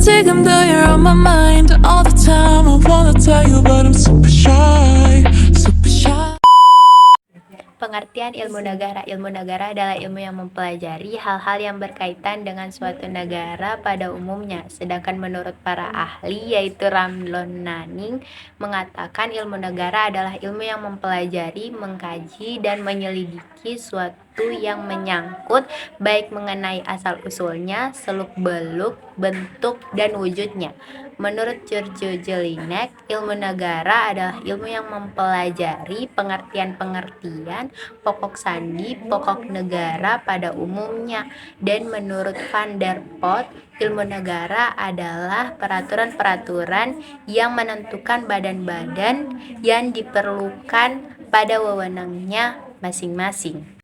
지금 though you're on my mind all the time. I wanna tell you but I'm super shy, super shy. Pengertian ilmu negara. Ilmu negara adalah ilmu yang mempelajari hal-hal yang berkaitan dengan suatu negara pada umumnya. Sedangkan menurut para ahli, yaitu Ramlon Nanning, mengatakan ilmu negara adalah ilmu yang mempelajari, mengkaji, dan menyelidiki suatu yang menyangkut baik mengenai asal-usulnya, seluk-beluk, bentuk, dan wujudnya. Menurut Giorgio Jelinek, ilmu negara adalah ilmu yang mempelajari pengertian-pengertian pokok sandi, pokok negara pada umumnya. Dan menurut Van der Pot, ilmu negara adalah peraturan-peraturan yang menentukan badan-badan yang diperlukan pada wewenangnya masing-masing.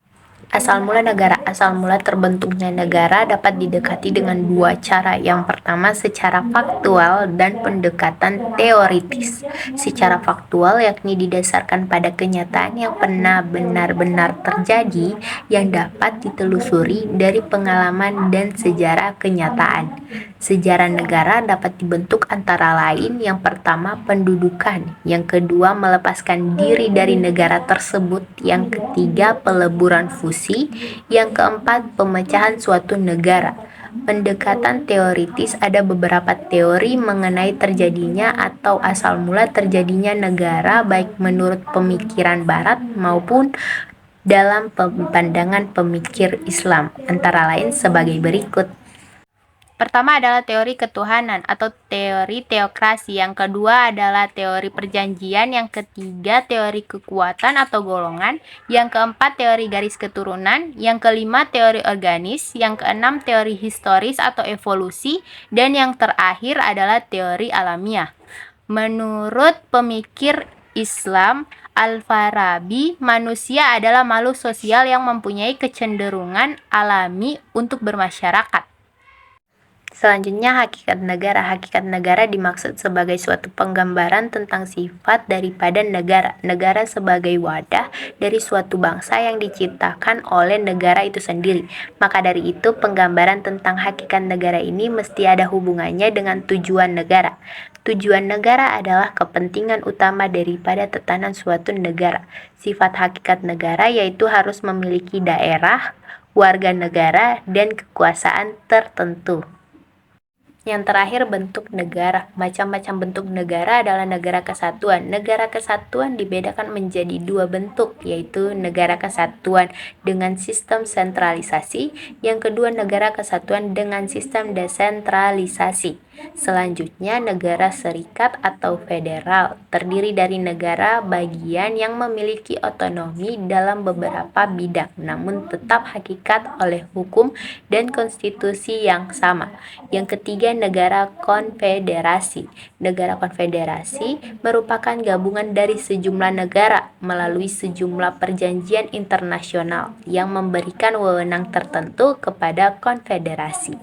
Asal mula negara. Asal mula terbentuknya negara dapat didekati dengan dua cara. Yang pertama secara faktual dan pendekatan teoritis. Secara faktual yakni didasarkan pada kenyataan yang pernah benar-benar terjadi yang dapat ditelusuri dari pengalaman dan sejarah kenyataan. Sejarah negara dapat dibentuk antara lain yang pertama pendudukan, yang kedua melepaskan diri dari negara tersebut, yang ketiga peleburan fusi, yang keempat pemecahan suatu negara. Pendekatan teoritis ada beberapa teori mengenai terjadinya atau asal mula terjadinya negara baik menurut pemikiran barat maupun dalam pandangan pemikir Islam, antara lain sebagai berikut. Pertama adalah teori ketuhanan atau teori teokrasi, yang kedua adalah teori perjanjian, yang ketiga teori kekuatan atau golongan, yang keempat teori garis keturunan, yang kelima teori organis, yang keenam teori historis atau evolusi, dan yang terakhir adalah teori alamiah. Menurut pemikir Islam Al-Farabi, manusia adalah makhluk sosial yang mempunyai kecenderungan alami untuk bermasyarakat. Selanjutnya, hakikat negara. Hakikat negara dimaksud sebagai suatu penggambaran tentang sifat daripada negara. Negara sebagai wadah dari suatu bangsa yang diciptakan oleh negara itu sendiri. Maka dari itu, penggambaran tentang hakikat negara ini mesti ada hubungannya dengan tujuan negara. Tujuan negara adalah kepentingan utama daripada tatanan suatu negara. Sifat hakikat negara yaitu harus memiliki daerah, warga negara, dan kekuasaan tertentu. Yang terakhir, bentuk negara. Macam-macam bentuk negara adalah negara kesatuan. Negara kesatuan dibedakan menjadi dua bentuk, yaitu negara kesatuan dengan sistem sentralisasi, yang kedua negara kesatuan dengan sistem desentralisasi. Selanjutnya, negara serikat atau federal terdiri dari negara bagian yang memiliki otonomi dalam beberapa bidang, namun tetap hakikat oleh hukum dan konstitusi yang sama. Yang ketiga, negara konfederasi. Negara konfederasi merupakan gabungan dari sejumlah negara melalui sejumlah perjanjian internasional yang memberikan wewenang tertentu kepada konfederasi.